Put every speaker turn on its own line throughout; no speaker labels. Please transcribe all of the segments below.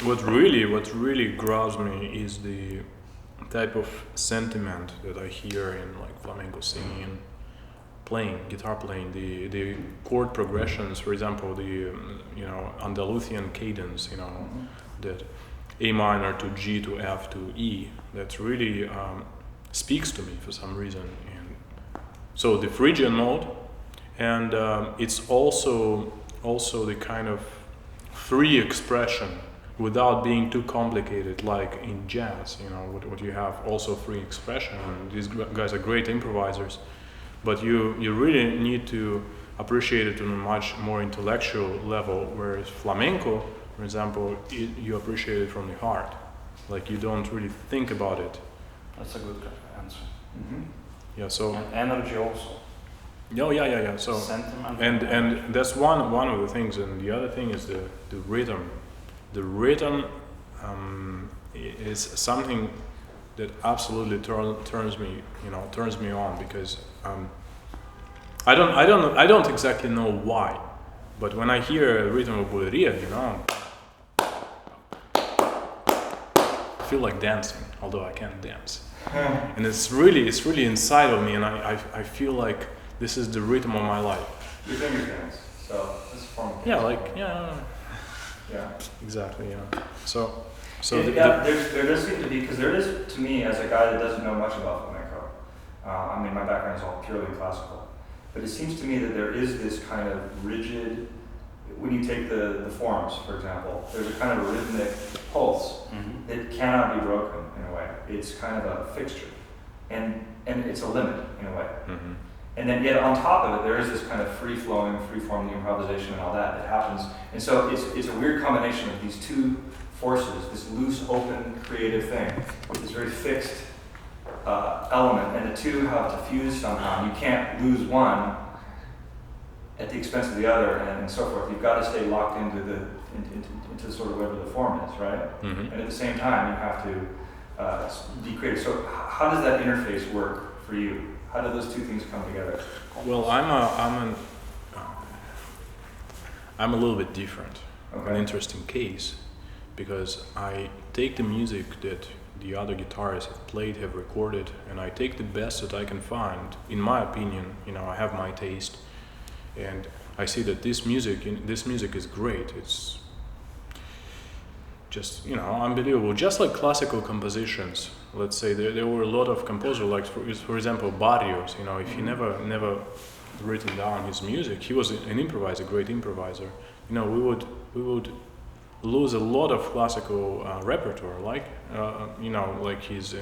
what really grabs me is the type of sentiment that I hear in like flamenco singing, guitar playing, the chord progressions, for example, the Andalusian cadence, that A minor to G to F to E, that really speaks to me for some reason. And so the Phrygian mode, and it's also the kind of free expression without being too complicated, like in jazz, what you have also free expression. And these guys are great improvisers, but you really need to appreciate it on a much more intellectual level, whereas flamenco, for example, you appreciate it from the heart, like you don't really think about it.
That's a good answer. Mm-hmm.
Yeah, so
and energy also.
Yeah. So
sentiment
and that's one of the things, and the other thing is the rhythm. The rhythm is something that absolutely turns me on, because I don't exactly know why, but when I hear a rhythm of bulería, I feel like dancing, although I can't dance. And it's really inside of me, and I feel like this is the rhythm of my life.
Your finger dance, so this is form.
Yeah, exactly. Yeah. So
there does seem to be, because there is, to me, as a guy that doesn't know much about flamenco, I mean, my background is all purely classical, but it seems to me that there is this kind of rigid, when you take the forms, for example, there's a kind of a rhythmic pulse that cannot be broken in a way. It's kind of a fixture, and it's a limit in a way.
Mm-hmm.
And then yet on top of it, there is this kind of free-forming improvisation and all that happens. And so it's a weird combination of these two forces, this loose, open, creative thing with this very fixed element, and the two have to fuse somehow. You can't lose one at the expense of the other, and so forth. You've got to stay locked into sort of whatever the form is, right?
Mm-hmm.
And at the same time, you have to be creative. So how does that interface work for you? How do those two things come together?
Well, I'm a little bit different.
Okay.
An interesting case, because I take the music that the other guitarists have played, have recorded, and I take the best that I can find. In my opinion, I have my taste, and I see that this music is great. It's just unbelievable. Just like classical compositions. Let's say there were a lot of composers, like for example Barrios. If he never written down his music, he was an improviser, great improviser. We would lose a lot of classical repertoire, like his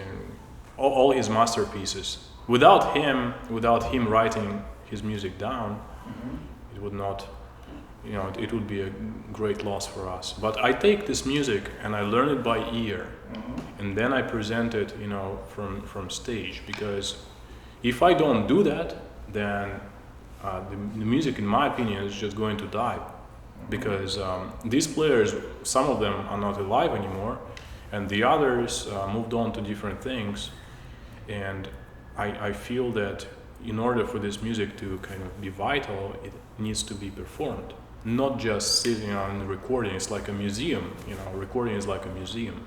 all his masterpieces. Without him writing his music down, it would not. It would be a great loss for us. But I take this music and I learn it by ear, and then I present it, from stage. Because if I don't do that, then the music, in my opinion, is just going to die. Because these players, some of them are not alive anymore, and the others moved on to different things. And I feel that in order for this music to kind of be vital, it needs to be performed. Not just sitting on recording. It's like a museum, recording is like a museum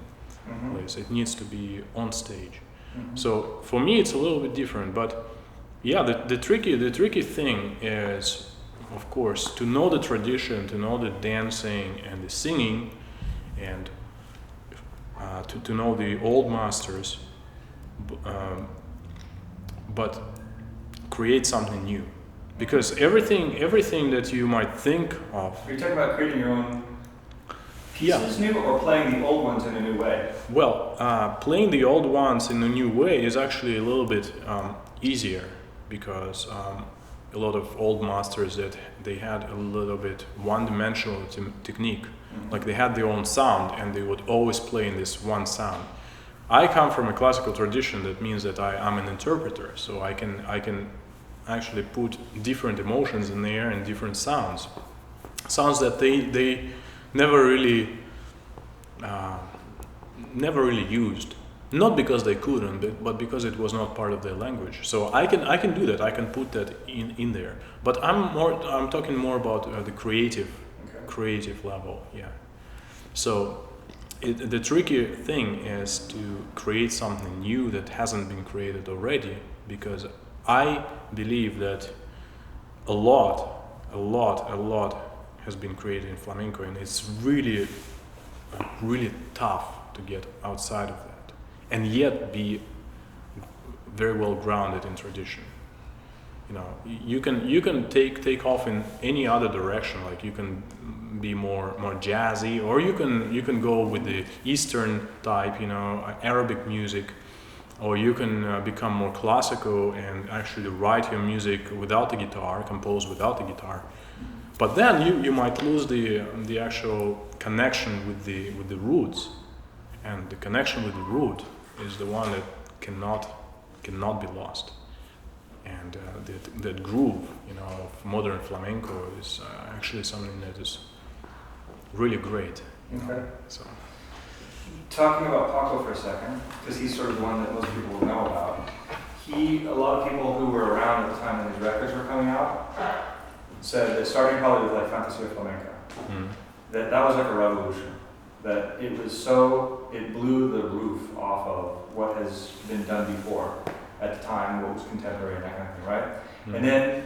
place. It needs to be on stage. So for me it's a little bit different, but yeah, the tricky thing is, of course, to know the tradition, to know the dancing and the singing, and to know the old masters, but create something new. Because everything that you might think of.
Are you talking about creating your own pieces new, or playing the old ones in a new way?
Well, playing the old ones in a new way is actually a little bit easier, because a lot of old masters that they had a little bit one-dimensional technique. Like they had their own sound, and they would always play in this one sound. I come from a classical tradition. That means that I'm an interpreter, so I can actually put different emotions in there and different sounds that they never really used, not because they couldn't, but because it was not part of their language. So I can do that. I can put that in there. But I'm talking more about the creative level. Yeah. So the tricky thing is to create something new that hasn't been created already, because I believe that a lot has been created in flamenco, and it's really tough to get outside of that and yet be very well grounded in tradition. You know, you can take off in any other direction. Like you can be more jazzy, or you can go with the Eastern type, you know, Arabic music, or you can become more classical and actually write your music without the guitar, compose without the guitar. But then you might lose the actual connection with the roots, and the connection with the root is the one that cannot be lost. And that groove, you know, of modern flamenco is actually something that is really great.
Okay.
So,
talking about Paco for a second, because he's sort of the one that most people will know about. A lot of people who were around at the time when these records were coming out said that, starting probably with like Fantasía Flamenca, that was like a revolution. That it blew the roof off of what has been done before at the time, what was contemporary and that kind of thing, right? And then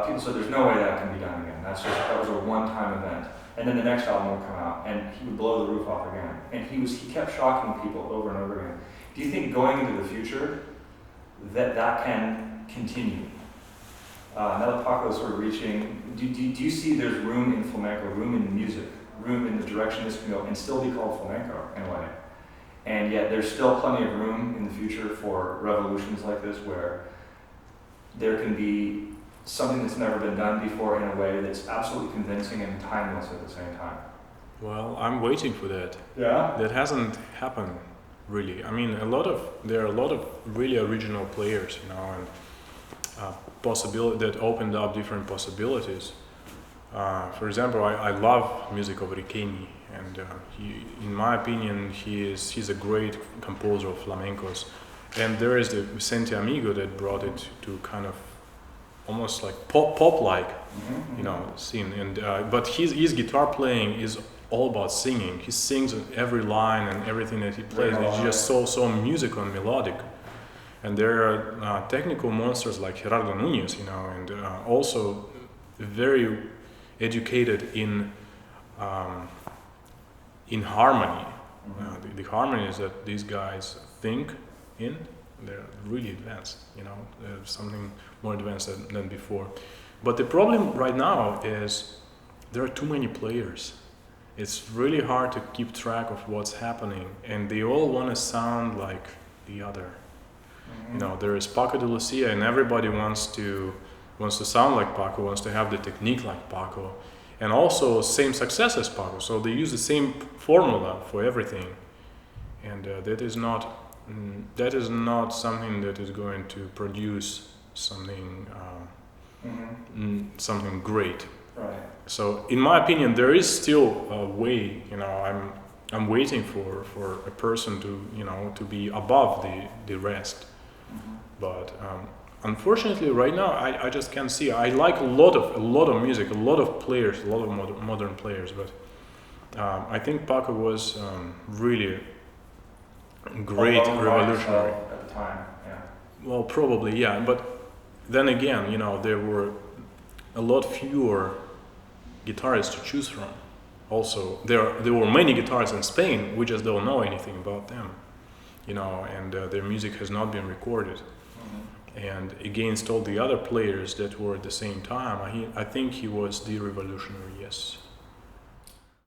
people said there's no way that can be done again. That was a one-time event. And then the next album would come out, and he would blow the roof off again. And he kept shocking people over and over again. Do you think going into the future that can continue? Now that Paco is sort of reaching, do you see there's room in flamenco, room in music, room in the direction this can go, and still be called flamenco in a way? And yet there's still plenty of room in the future for revolutions like this, where there can be something that's never been done before in a way that's absolutely convincing and timeless at the same time.
well, I'm waiting for that.
Yeah?
That hasn't happened really. I mean, there are a lot of really original players, you know, and possibility that opened up different possibilities. For example, I love music of Riqueni, and in my opinion, he's a great composer of flamencos. And there is the Vicente Amigo that brought it to kind of almost like pop-like, you know, scene. And but his guitar playing is all about singing. He sings every line and everything that he plays. It's just so musical and melodic. And there are technical monsters like Gerardo Núñez, you know, and also very educated in harmony. The harmonies that these guys think in, they're really advanced, you know, they're something more advanced than before. But the problem right now is there are too many players. It's really hard to keep track of what's happening, and they all want to sound like the other. You know, there is Paco de Lucia, and everybody wants to sound like Paco, wants to have the technique like Paco, and also same success as Paco. So they use the same formula for everything, and that is not something that is going to produce something something great.
Right.
So in my opinion, there is still a way. You know, I'm waiting for a person to, you know, to be above the rest. But unfortunately, right now, I just can't see. I like a lot of music, a lot of players, a lot of modern players. But I think Paco was really great revolutionary
at the time. Yeah.
Well, probably, yeah. But then again, you know, there were a lot fewer guitarists to choose from. Also, there were many guitarists in Spain. We just don't know anything about them, you know, and their music has not been recorded. And against all the other players that were at the same time, I think he was the revolutionary, yes.